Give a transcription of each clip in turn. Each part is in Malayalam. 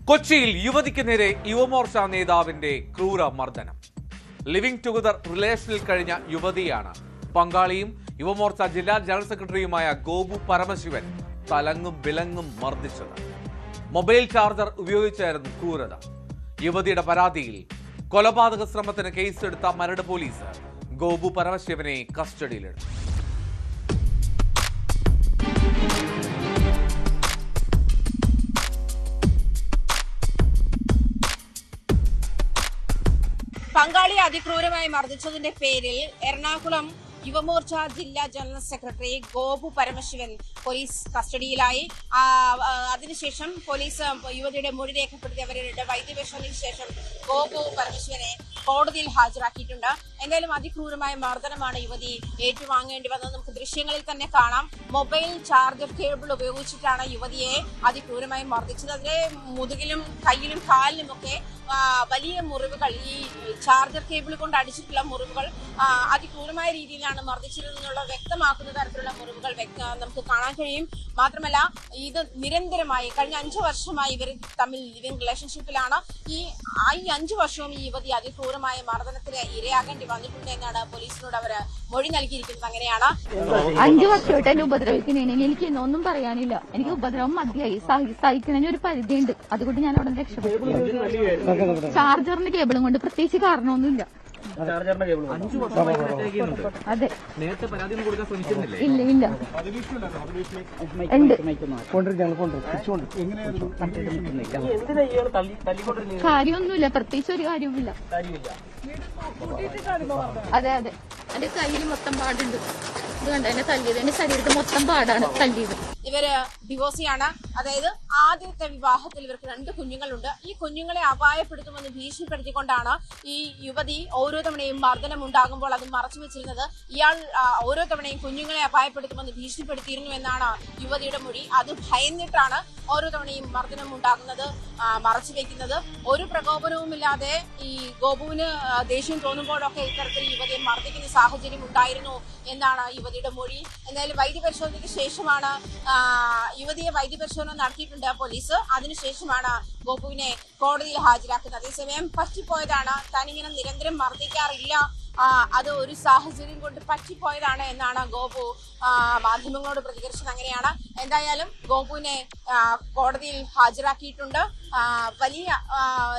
കൊച്ചിയിൽ യുവതിക്ക് നേരെ യുവമോർച്ച നേതാവിന്റെ ക്രൂര മർദ്ദനം. ലിവിംഗ് ടുഗദർ റിലേഷനിൽ കഴിഞ്ഞ യുവതിയാണ് പങ്കാളിയും യുവമോർച്ച ജില്ലാ ജനറൽ സെക്രട്ടറിയുമായ ഗോപു പരമശിവൻ തലങ്ങും വിലങ്ങും മർദ്ദിച്ചത്. മൊബൈൽ ചാർജർ ഉപയോഗിച്ചായിരുന്നു ക്രൂരത. യുവതിയുടെ പരാതിയിൽ കൊലപാതക ശ്രമത്തിന് കേസെടുത്ത മരട് പോലീസ് ഗോപു പരമശിവനെ കസ്റ്റഡിയിലെടുത്തു. പങ്കാളിയെ അതിക്രൂരമായി മർദ്ദിച്ചതിന്റെ പേരിൽ എറണാകുളം യുവമോർച്ച ജില്ലാ general secretary Gopu Paramasivan police കസ്റ്റഡിയിലായി. അതിനുശേഷം പോലീസ് യുവതിയുടെ മൊഴി രേഖപ്പെടുത്തി അവരുടെ വൈദ്യപരിശോധനയ്ക്ക് ശേഷം ഗോപു പരമശിവനെ കോടതിയിൽ ഹാജരാക്കിയിട്ടുണ്ട്. എന്തായാലും അതിക്രൂരമായ മർദ്ദനമാണ് യുവതി ഏറ്റുവാങ്ങേണ്ടി വന്നത്. നമുക്ക് ദൃശ്യങ്ങളിൽ തന്നെ കാണാം. മൊബൈൽ ചാർജർ കേബിൾ ഉപയോഗിച്ചിട്ടാണ് യുവതിയെ അതിക്രൂരമായി മർദ്ദിച്ചത്. അതിന്റെ മുതുകിലും കയ്യിലും കാലിലുമൊക്കെ വലിയ മുറിവുകൾ, ഈ ചാർജർ കേബിൾ കൊണ്ട് അടിച്ചിട്ടുള്ള മുറിവുകൾ അതിക്രൂരമായ രീതിയിലാണ് മർദ്ദിച്ചിരുന്നുള്ള വ്യക്തമാക്കുന്ന തരത്തിലുള്ള മുറിവുകൾ നമുക്ക് കാണാൻ കഴിയും. മാത്രമല്ല, ഇത് നിരന്തരമായി കഴിഞ്ഞ 5 വർഷമായി ഇവർ തമ്മിൽ ലിവിംഗ് റിലേഷൻഷിപ്പിലാണ്. ഈ 5 വർഷവും ഈ യുവതി അതിക്രൂരമായ മർദ്ദനത്തിന് ഇരയാകേണ്ടി വന്നിട്ടുണ്ട് എന്നാണ് പോലീസിനോട് അവർ മൊഴി നൽകിയിരിക്കുന്നത്. അങ്ങനെയാണ് 5 വർഷമായിട്ട് എന്നെ ഉപദ്രവിക്കുന്നതിന് എനിക്ക് ഒന്നും പറയാനില്ല. എനിക്ക് ഉപദ്രവം മതിയായി. സഹിക്കുന്നതിന് ഒരു പരിധിയുണ്ട്. അതുകൊണ്ട് ഞാൻ അവിടെ രക്ഷപ്പെട്ടു. ചാർജറിന്റെ കേബിളും കൊണ്ട് പ്രത്യേകിച്ച് കാരണമൊന്നുമില്ല. അതെ, ഇല്ല ഇല്ല കാര്യമൊന്നുമില്ല, പ്രത്യേകിച്ച് ഒരു കാര്യവുമില്ല. അതെ അതെ, എന്റെ കയ്യിൽ മൊത്തം പാടുണ്ട്. ഇത് കണ്ട എന്നെ തല്ലിയത്, എന്റെ ശരീരത്തിൽ മൊത്തം പാടാണ് തല്ലിയത്. ഇവര് ഡിവോഴ്സിയാണ്. അതായത് ആദ്യത്തെ വിവാഹത്തിൽ ഇവർക്ക് 2 കുഞ്ഞുങ്ങളുണ്ട്. ഈ കുഞ്ഞുങ്ങളെ അപായപ്പെടുത്തുമെന്ന് ഭീഷണിപ്പെടുത്തിക്കൊണ്ടാണ് ഈ യുവതി ഓരോ തവണയും മർദ്ദനം ഉണ്ടാകുമ്പോൾ അത് മറച്ചു വെച്ചിരുന്നത്. ഇയാൾ ഓരോ തവണയും കുഞ്ഞുങ്ങളെ അപായപ്പെടുത്തുമെന്ന് ഭീഷണിപ്പെടുത്തിയിരുന്നു എന്നാണ് യുവതിയുടെ മൊഴി. അത് ഭയന്നിട്ടാണ് ഓരോ തവണയും മർദ്ദനം ഉണ്ടാകുന്നത്, മറച്ചു വെക്കുന്നത്. ഒരു പ്രകോപനവുമില്ലാതെ ഈ ഗോപുവിന് ദേഷ്യം തോന്നുമ്പോഴൊക്കെ ഇത്തരത്തിൽ യുവതിയെ മർദ്ദിക്കുന്ന സാഹചര്യം ഉണ്ടായിരുന്നു എന്നാണ് യുവതിയുടെ മൊഴി. എന്തായാലും വൈദ്യപരിശോധനയ്ക്ക് ശേഷമാണ് യുവതിയെ വൈദ്യപരിശോധന നടത്തിയിട്ടുണ്ട് പോലീസ്. അതിനുശേഷമാണ് ഗോപുവിനെ കോടതിയിൽ ഹാജരാക്കുന്നത്. അതേസമയം പറ്റിപ്പോയതാണ്, താനിങ്ങനെ നിരന്തരം മർദ്ദിക്കാറില്ല, അത് ഒരു സാഹചര്യം കൊണ്ട് പറ്റിപ്പോയതാണ് എന്നാണ് ഗോപു മാധ്യമങ്ങളോട് പ്രതികരിച്ചത്. അങ്ങനെയാണ്. എന്തായാലും ഗോപുവിനെ കോടതിയിൽ ഹാജരാക്കിയിട്ടുണ്ട്. വലിയ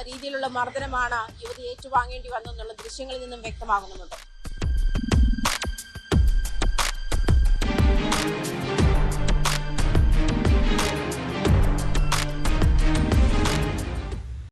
രീതിയിലുള്ള മർദ്ദനമാണ് യുവതി ഏറ്റുവാങ്ങേണ്ടി വന്നെന്നുള്ള ദൃശ്യങ്ങളിൽ നിന്നും വ്യക്തമാകുന്നുണ്ട്.